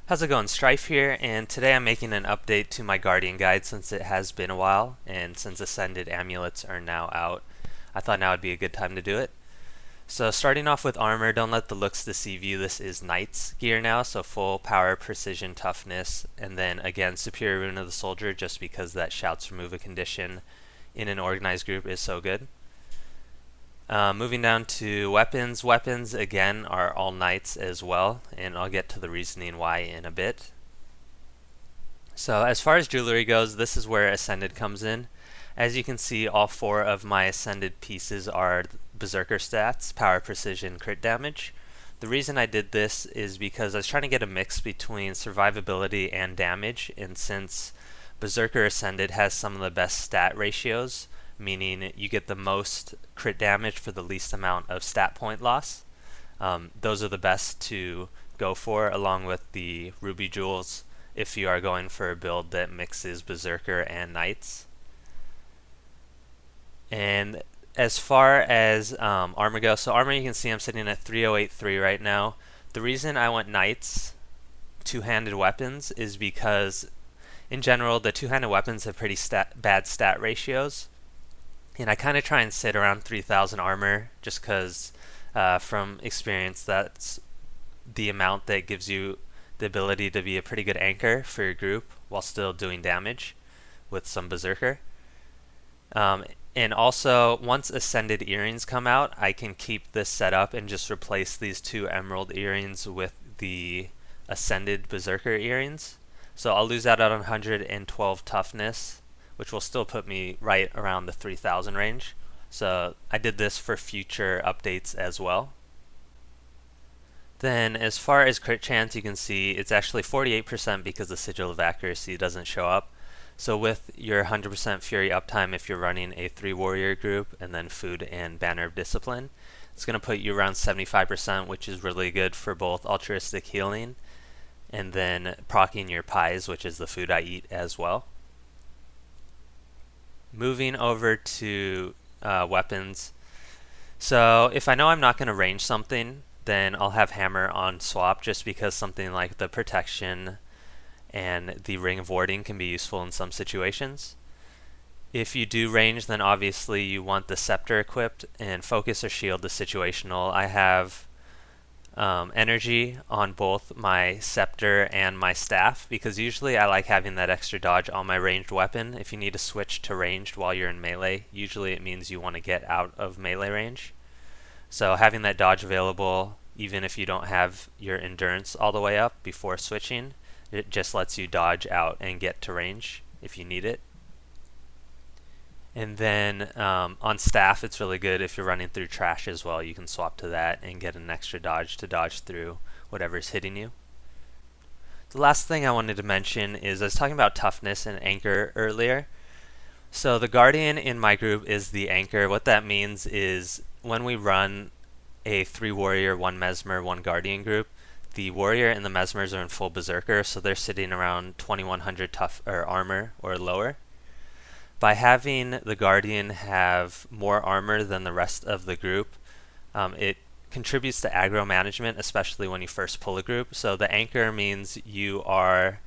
How's it going? Strife here, and today I'm making an update to my Guardian Guide since it has been a while, and since Ascended Amulets are now out, I thought now would be a good time to do it. So starting off with armor, don't let the looks deceive you. This is Knight's gear now, so full power, precision, toughness, and then again, Superior Rune of the Soldier, just because that shouts remove a condition in an organized group is so good. Moving down to weapons. Weapons, again, are all knights as well, and I'll get to the reasoning why in a bit. So as far as jewelry goes, this is where Ascended comes in. As you can see, all four of my Ascended pieces are Berserker stats, power, precision, crit damage. The reason I did this is because I was trying to get a mix between survivability and damage, and since Berserker Ascended has some of the best stat ratios, meaning you get the most crit damage for the least amount of stat point loss. Those are the best to go for, along with the Ruby Jewels if you are going for a build that mixes Berserker and Knights. And as far as armor goes, so armor, you can see I'm sitting at 3083 right now. The reason I went Knights two-handed weapons is because in general the two-handed weapons have pretty bad stat ratios. And I kind of try and sit around 3000 armor just because from experience that's the amount that gives you the ability to be a pretty good anchor for your group while still doing damage with some Berserker. And also, once Ascended earrings come out, I can keep this set up and just replace these two emerald earrings with the Ascended Berserker earrings. So I'll lose out on 112 toughness, which will still put me right around the 3000 range. So I did this for future updates as well. Then as far as crit chance, you can see it's actually 48% because the Sigil of Accuracy doesn't show up. So with your 100% Fury uptime, if you're running a 3-warrior group and then Food and Banner of Discipline, it's going to put you around 75%, which is really good for both altruistic healing and then proccing your pies, which is the food I eat as well. Moving over to weapons. So if I know I'm not going to range something, then I'll have hammer on swap, just because something like the protection and the ring of warding can be useful in some situations. If you do range, then obviously you want the scepter equipped, and focus or shield is situational. I have energy on both my scepter and my staff, because usually I like having that extra dodge on my ranged weapon. If you need to switch to ranged while you're in melee, usually it means you want to get out of melee range. So having that dodge available, even if you don't have your endurance all the way up before switching, it just lets you dodge out and get to range if you need it. And then on staff, it's really good if you're running through trash as well. You can swap to that and get an extra dodge to dodge through whatever's hitting you. The last thing I wanted to mention is I was talking about toughness and anchor earlier. So the Guardian in my group is the anchor. What that means is when we run a 3-warrior, 1 Mesmer, 1 Guardian group, the Warrior and the Mesmers are in full Berserker, so they're sitting around 2100 tough or armor or lower. By having the Guardian have more armor than the rest of the group, it contributes to aggro management, especially when you first pull a group. So the anchor means you are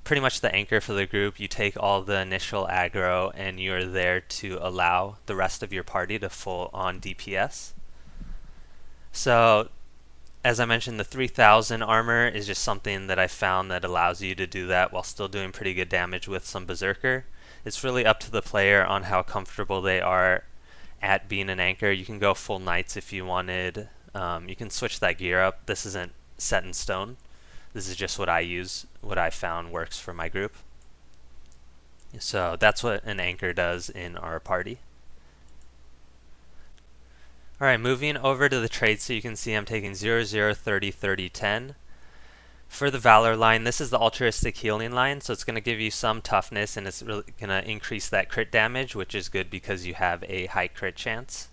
pretty much the anchor for the group. You take all the initial aggro and you're there to allow the rest of your party to full on DPS. So as I mentioned, the 3000 armor is just something that I found that allows you to do that while still doing pretty good damage with some Berserker. It's really up to the player on how comfortable they are at being an anchor. You can go full Knights if you wanted. You can switch that gear up. This isn't set in stone. This is just what I use, what I found works for my group. So that's what an anchor does in our party. Alright, moving over to the traits, so you can see I'm taking 0, 0, 30, 30, 10. For the Valor line, this is the altruistic healing line, so it's going to give you some toughness and it's really going to increase that crit damage, which is good because you have a high crit chance.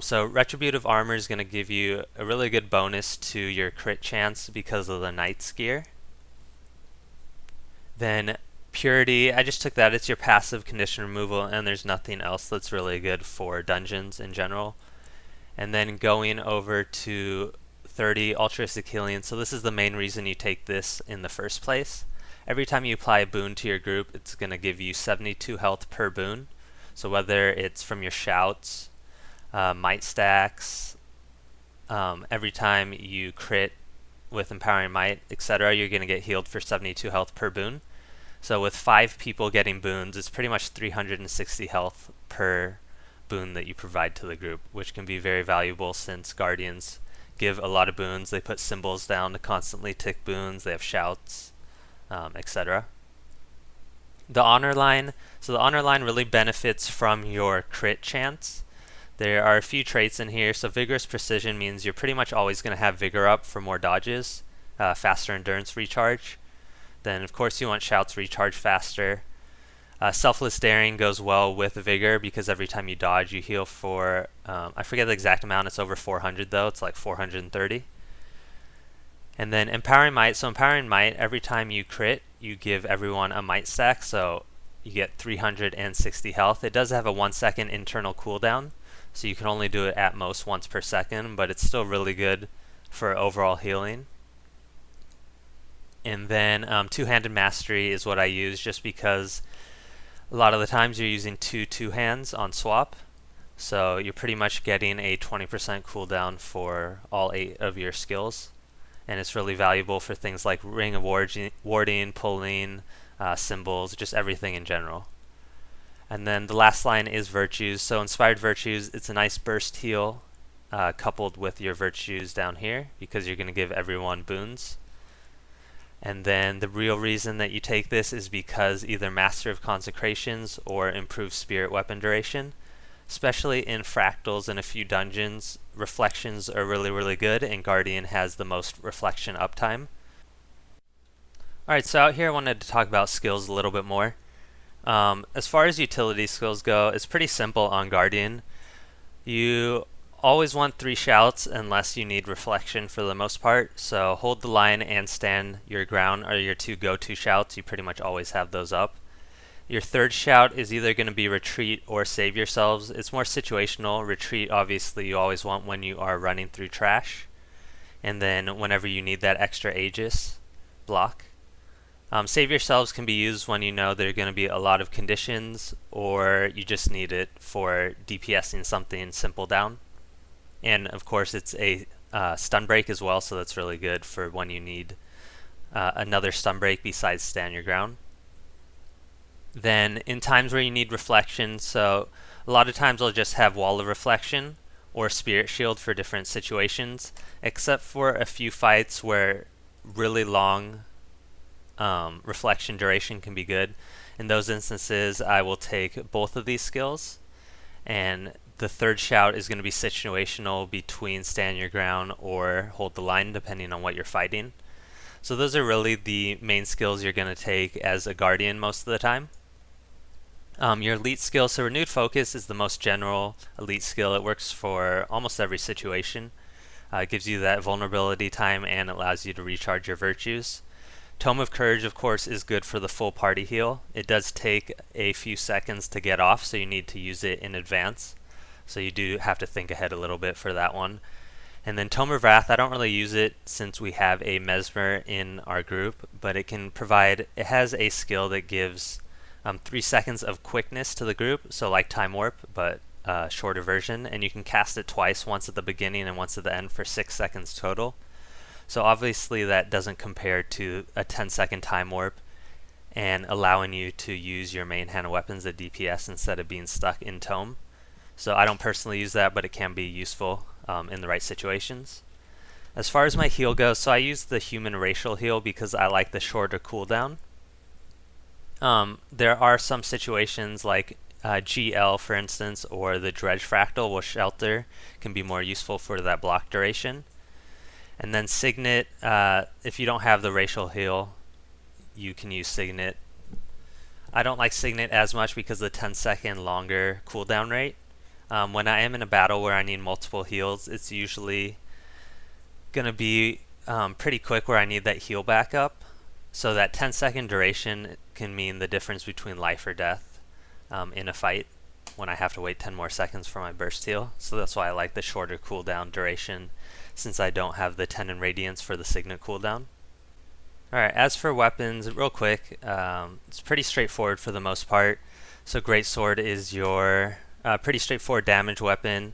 So Retributive Armor is going to give you a really good bonus to your crit chance because of the Knight's gear. Then Purity, I just took that. It's your passive condition removal, and there's nothing else that's really good for dungeons in general. And then going over to 30 altruistic healing. So this is the main reason you take this in the first place. Every time you apply a boon to your group, it's going to give you 72 health per boon. So whether it's from your shouts, might stacks, every time you crit with empowering might, etc., you're going to get healed for 72 health per boon. So with 5 people getting boons, it's pretty much 360 health per boon that you provide to the group, which can be very valuable since guardians give a lot of boons. They put symbols down to constantly tick boons. They have shouts, etc. The honor line. So the honor line really benefits from your crit chance. There are a few traits in here. So vigorous precision means you're pretty much always going to have vigor up for more dodges, faster endurance recharge. Then of course you want shouts recharge faster. Selfless daring goes well with vigor because every time you dodge you heal for, I forget the exact amount, it's over 400 though, it's like 430. And then empowering might. So empowering might, every time you crit you give everyone a might stack, so you get 360 health. It does have a 1 second internal cooldown, so you can only do it at most once per second, but it's still really good for overall healing. And then two-handed mastery is what I use just because a lot of the times you're using two hands on swap, so you're pretty much getting a 20% cooldown for all 8 of your skills, and it's really valuable for things like ring of warding, pulling, symbols, just everything in general. And then the last line is virtues. So inspired virtues, it's a nice burst heal coupled with your virtues down here because you're going to give everyone boons. And then the real reason that you take this is because either Master of Consecrations or improved Spirit Weapon duration. Especially in Fractals and a few dungeons, Reflections are really good, and Guardian has the most Reflection uptime. Alright, so out here I wanted to talk about skills a little bit more. As far as utility skills go, it's pretty simple on Guardian. You always want 3 shouts unless you need reflection for the most part, so hold the line and stand your ground are your 2 go-to shouts. You pretty much always have those up. Your third shout is either going to be retreat or save yourselves. It's more situational. Retreat obviously you always want when you are running through trash, and then whenever you need that extra Aegis block. Save yourselves can be used when you know there are going to be a lot of conditions or you just need it for DPSing something simple down. And of course it's a stun break as well, so that's really good for when you need another stun break besides stand your ground. Then in times where you need reflection, so a lot of times I'll just have wall of reflection or spirit shield for different situations, except for a few fights where really long reflection duration can be good. In those instances I will take both of these skills, and the third shout is going to be situational between stand your ground or hold the line depending on what you're fighting. So those are really the main skills you're going to take as a guardian most of the time. Your elite skill, so renewed focus is the most general elite skill. It works for almost every situation. It gives you that vulnerability time and allows you to recharge your virtues. Tome of Courage, of course, is good for the full party heal. It does take a few seconds to get off, so you need to use it in advance. So you do have to think ahead a little bit for that one. And then Tome of Wrath, I don't really use it since we have a Mesmer in our group, but it has a skill that gives 3 seconds of quickness to the group, so like Time Warp, but shorter version, and you can cast it twice, once at the beginning and once at the end for 6 seconds total. So obviously that doesn't compare to a 10-second Time Warp and allowing you to use your main hand of weapons at DPS instead of being stuck in Tome. So I don't personally use that, but it can be useful in the right situations. As far as my heal goes, so I use the human racial heal because I like the shorter cooldown. There are some situations like GL for instance, or the Dredge Fractal with Shelter can be more useful for that block duration. And then Signet, if you don't have the racial heal, you can use Signet. I don't like Signet as much because of the 10-second longer cooldown rate. When I am in a battle where I need multiple heals, it's usually going to be pretty quick where I need that heal backup. So that 10-second duration can mean the difference between life or death in a fight when I have to wait 10 more seconds for my burst heal. So that's why I like the shorter cooldown duration since I don't have the 10 in Radiance for the Signet cooldown. Alright, as for weapons, real quick, it's pretty straightforward for the most part. So Greatsword is your pretty straightforward damage weapon.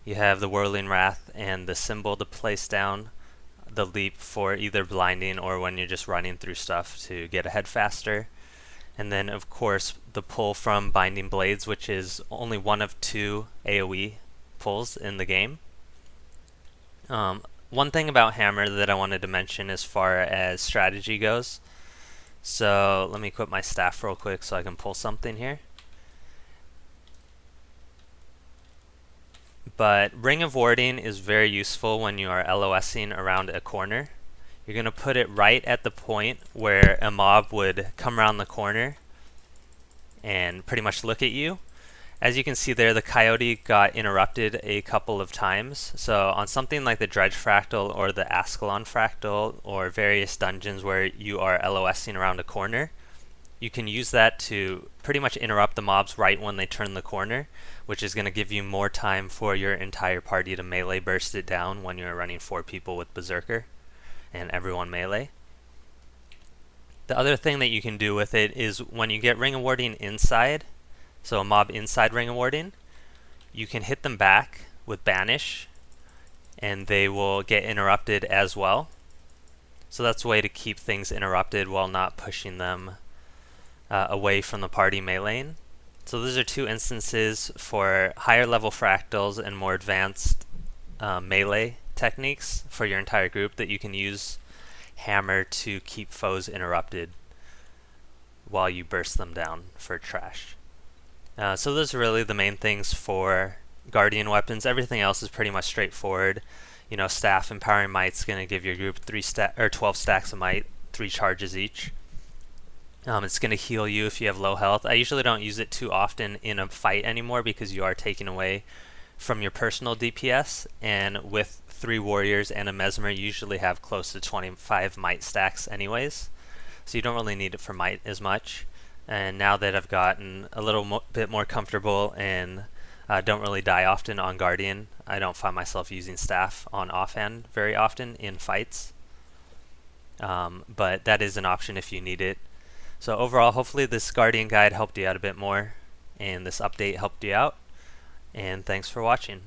You have the Whirling Wrath and the symbol to place down, the leap for either blinding or when you're just running through stuff to get ahead faster. And then of course the pull from Binding Blades, which is only one of 2 AoE pulls in the game. One thing about Hammer that I wanted to mention as far as strategy goes. So let me equip my staff real quick so I can pull something here. But Ring of Warding is very useful when you are LOSing around a corner. You're going to put it right at the point where a mob would come around the corner and pretty much look at you. As you can see there, the Coyote got interrupted a couple of times. So on something like the Dredge Fractal or the Ascalon Fractal or various dungeons where you are LOSing around a corner, you can use that to pretty much interrupt the mobs right when they turn the corner, which is going to give you more time for your entire party to melee burst it down when you're running 4 people with Berserker and everyone melee. The other thing that you can do with it is when you get Ring of Warding inside, so a mob inside Ring of Warding, you can hit them back with Banish and they will get interrupted as well. So that's a way to keep things interrupted while not pushing them away from the party meleeing. So those are 2 instances for higher level fractals and more advanced melee techniques for your entire group that you can use Hammer to keep foes interrupted while you burst them down for trash. So those are really the main things for Guardian weapons. Everything else is pretty much straightforward. You know, Staff Empowering Might's going to give your group 12 stacks of might, 3 charges each. It's going to heal you if you have low health. I usually don't use it too often in a fight anymore because you are taking away from your personal DPS, and with 3 warriors and a Mesmer you usually have close to 25 might stacks anyways, so you don't really need it for might as much. And now that I've gotten a little bit more comfortable and don't really die often on Guardian, I don't find myself using Staff on offhand very often in fights, but that is an option if you need it. So overall, hopefully this Guardian guide helped you out a bit more and this update helped you out, and thanks for watching.